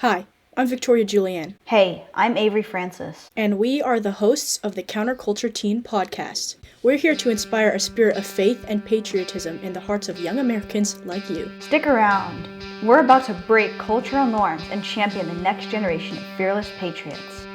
Hi, I'm Victoria Julianne, Hey, I'm Avery Francis. and we are the hosts of the Counterculture Teen podcast. We're here to inspire a spirit of faith and patriotism in the hearts of young Americans like you. Stick around. We're about to break cultural norms and champion the next generation of fearless patriots.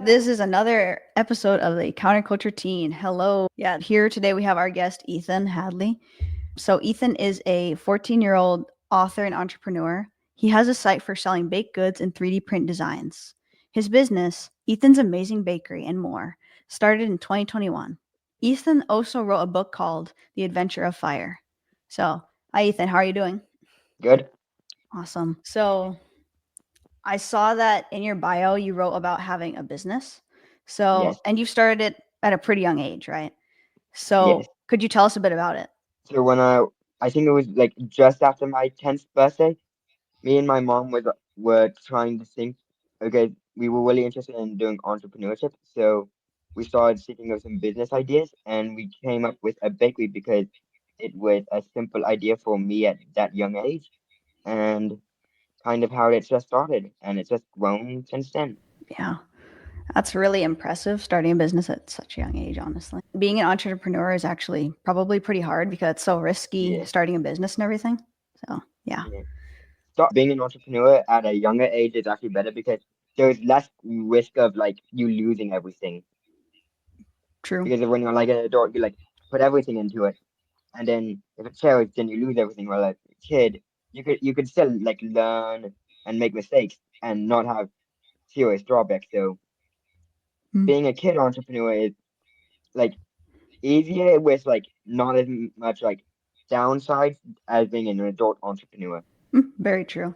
This is another episode of the Counterculture Teen. Hello. Yeah, here today we have our guest, Ethan Hadley. So Ethan is a 14-year-old author and entrepreneur. He has a site for selling baked goods and 3D print designs. His business, Ethan's Amazing Bakery and More, started in 2021. Ethan also wrote a book called The Adventure of Fire. So, hi Ethan, how are you doing? Good. Awesome. So, I saw that in your bio you wrote about having a business. So, Yes. and you started it at a pretty young age, right? So, Yes. could you tell us a bit about it? So when I think it was like just after my 10th birthday, me and my mom were trying to think, okay, we were really interested in doing entrepreneurship. So we started thinking of some business ideas and we came up with a bakery because it was a simple idea for me at that young age and kind of how it just started and it's just grown since then. Yeah. That's really impressive, starting a business at such a young age, honestly. Being an entrepreneur is actually probably pretty hard because it's so risky Yeah. starting a business and everything. So, yeah. Yeah. Start being an entrepreneur at a younger age is actually better because there's less risk of like you losing everything. True. Because when you're like an adult, you like put everything into it, and then if it fails, then you lose everything. While like a kid, you could still like learn and make mistakes and not have serious drawbacks. So Mm. being a kid entrepreneur is like easier with like not as much like downsides as being an adult entrepreneur. Very true.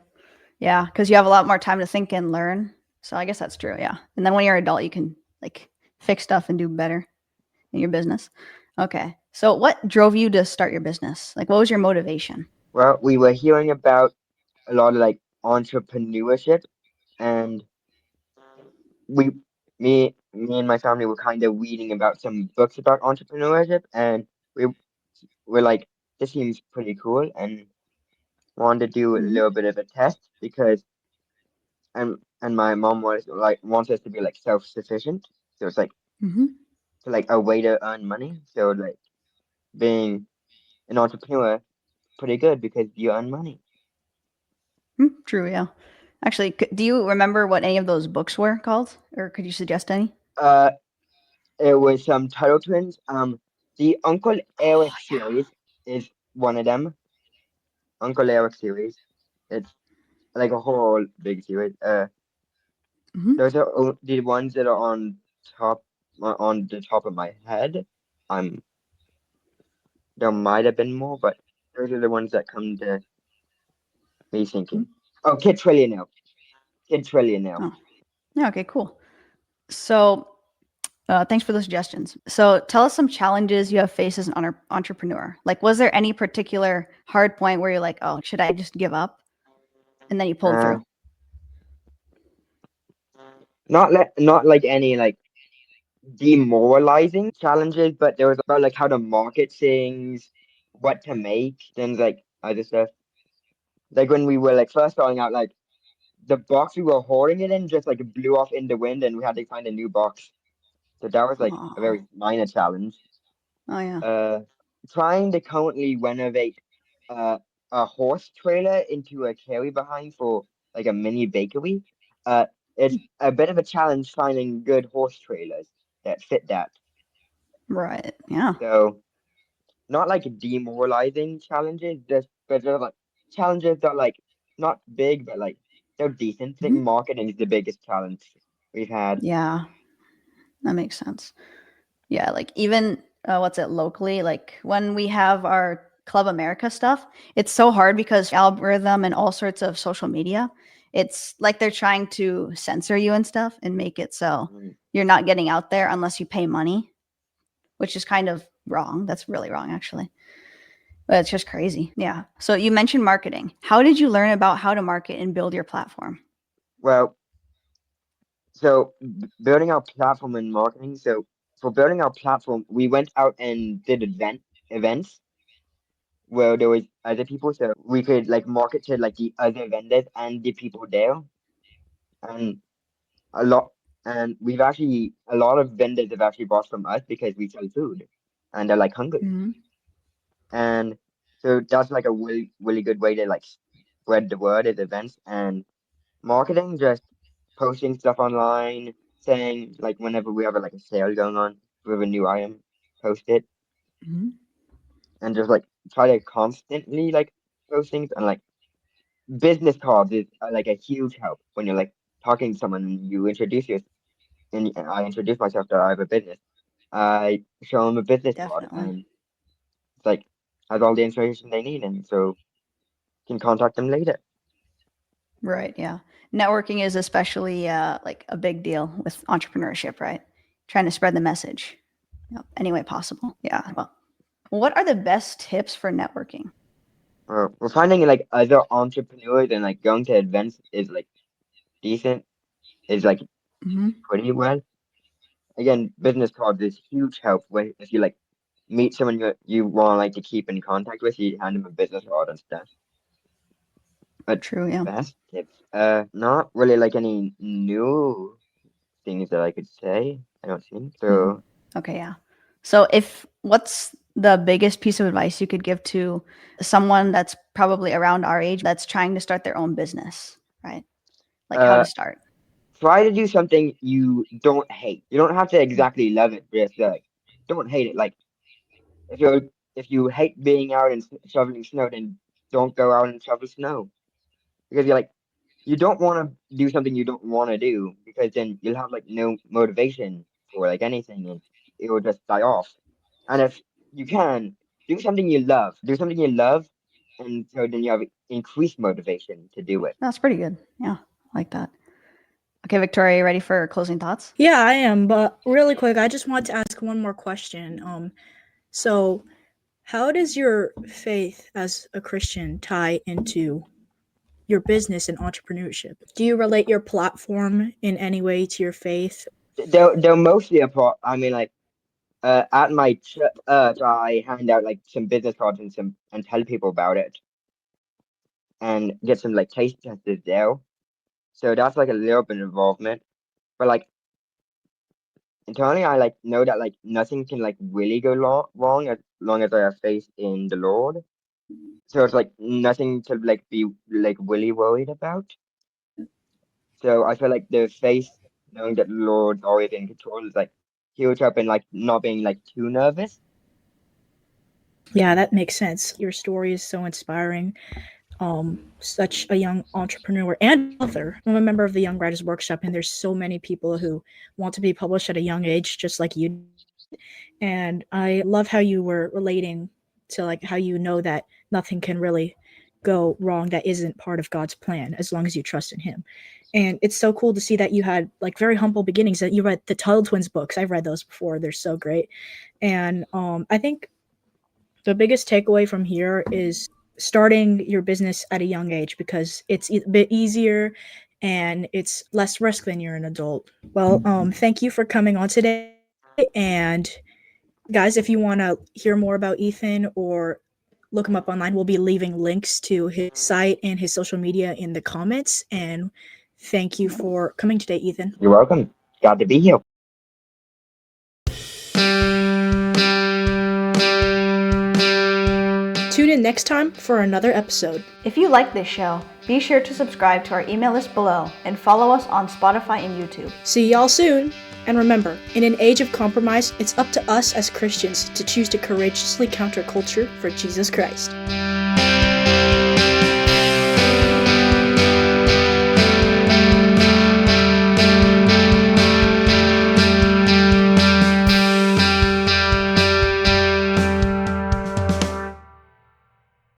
Yeah, because you have a lot more time to think and learn. So I guess that's true. Yeah. And then when you're an adult, you can like fix stuff and do better in your business. Okay. So what drove you to start your business? Like, what was your motivation? Well, we were hearing about a lot of like entrepreneurship and we me and my family were kind of reading about some books about entrepreneurship and we were like this seems pretty cool and wanted to do a Mhm. little bit of a test because and my mom was like wants us to be like self-sufficient, so it's like Mhm. a way to earn money, so like being an entrepreneur pretty good because you earn money. True. Yeah. Actually, do you remember what any of those books were called, or could you suggest any? uh it was some Turtle Twins. The Uncle Oh Eric yeah. series is one of them. Uncle Eric series. It's like a whole big series. Mhm. Those are the ones that are top on the top of my head. I'm There might have been more, but those are the ones that come to me Mhm. thinking. Oh, Kid Trillionaire. Kid Trillionaire. Oh, yeah. Okay. Cool. So, thanks for those suggestions. So, tell us some challenges you have faced as an entrepreneur. Like, was there any particular hard point where you're like, "Oh, should I just give up?" And then you pulled Uh, through. not like any like demoralizing challenges, but there was about like how to market things, what to make, things like other stuff. Like when we were like first starting out, like the box we were hoarding it in just like blew off in the wind, and we had to find a new box. So that was like a Oh, very minor challenge. oh yeah. Uh, Trying to currently renovate uh, a horse trailer into a carry behind for like a mini bakery. Uh, it's a bit of a challenge finding good horse trailers that fit that. Right. Yeah. So not like demoralizing challenges, just but they're like challenges that are like not big, but like they're decent. I think Mhm. marketing is the biggest challenge we've had. Yeah, that makes sense. Yeah, like even what's it locally? Like when we have our Club America stuff, it's so hard because algorithm and all sorts of social media. It's like they're trying to censor you and stuff and make it so Mhm. you're not getting out there unless you pay money, which is kind of wrong. That's really wrong, actually. But it's just crazy. Yeah. So you mentioned marketing. How did you learn about how to market and build your platform? Well, so building our platform and marketing. So for building our platform, we went out and did events where there was other people, so we could like market to like the other vendors and the people there, and a lot. And we've actually a lot of vendors have actually bought from us because we sell food, and they're like hungry, Mhm. and so that's like a really good way to like spread the word at events and marketing. Just posting stuff online, saying like whenever we have like a sale going on with a new item, post it, Mhm. and just like try to constantly like post things and like business cards is like a huge help when you're like talking to someone and you introduce yourself and I introduce myself that I have a business. I show them a business card Definitely. and it's like has all the information they need and so can contact them later. Right. Yeah. Networking is especially like a big deal with entrepreneurship, right? Trying to spread the message, any way possible. Yeah. Well, what are the best tips for networking? We're finding like other entrepreneurs and like going to events is like decent, is like Hmm. pretty well. Again, business cards is huge help when if you like meet someone you want like to keep in contact with, you hand them a business card and stuff. But True. Yeah. best tips, not really like any new things that I could say. I don't think Mhm. so. Okay. Yeah. So, if what's the biggest piece of advice you could give to someone that's probably around our age that's trying to start their own business, right? Like how to Uh, start. try to do something you don't hate. You don't have to exactly love it, but just like don't hate it. Like if you're if you hate being out and shoveling snow, then don't go out and shovel snow because you're like you don't want to do something you don't want to do because then you'll have like no motivation for like anything and it will just die off. And if you can do something you love, and so then you have increased motivation to do it. That's pretty good. Yeah. I like that. Okay, Victoria, you ready for closing thoughts? Yeah, I am. But really quick, I just want to ask one more question. So how does your faith as a Christian tie into your business and entrepreneurship? Do you relate your platform in any way to your faith? They're mostly apart. I mean, like at my church, I hand out like some business cards and some and tell people about it and get some like taste testers there. So that's like a little bit of involvement. But like internally, I like know that like nothing can like really go wrong as long as I have faith in the Lord. So it's like nothing to like be like really worried about. So I feel like the faith, knowing that the Lord's always in control, is like huge up and like not being like too nervous. Yeah, that makes sense. Your story is so inspiring. Such a young entrepreneur and author. I'm a member of the Young Writers Workshop, and there's so many people who want to be published at a young age, just like you. And I love how you were relating to like how you know that nothing can really go wrong that isn't part of God's plan as long as you trust in Him. And it's so cool to see that you had like very humble beginnings. That you read the Tuttle Twins books. I've read those before. They're so great. And I think the biggest takeaway from here is starting your business at a young age because it's a bit easier and it's less risk than you're an adult. Well, thank you for coming on today. And guys, if you want to hear more about Ethan or look him up online, we'll be leaving links to his site and his social media in the comments. And thank you for coming today, Ethan. You're welcome. Glad to be here. Tune in next time for another episode. If you like this show, be sure to subscribe to our email list below and follow us on Spotify and YouTube. See y'all soon. And remember, in an age of compromise, it's up to us as Christians to choose to courageously counter culture for Jesus Christ.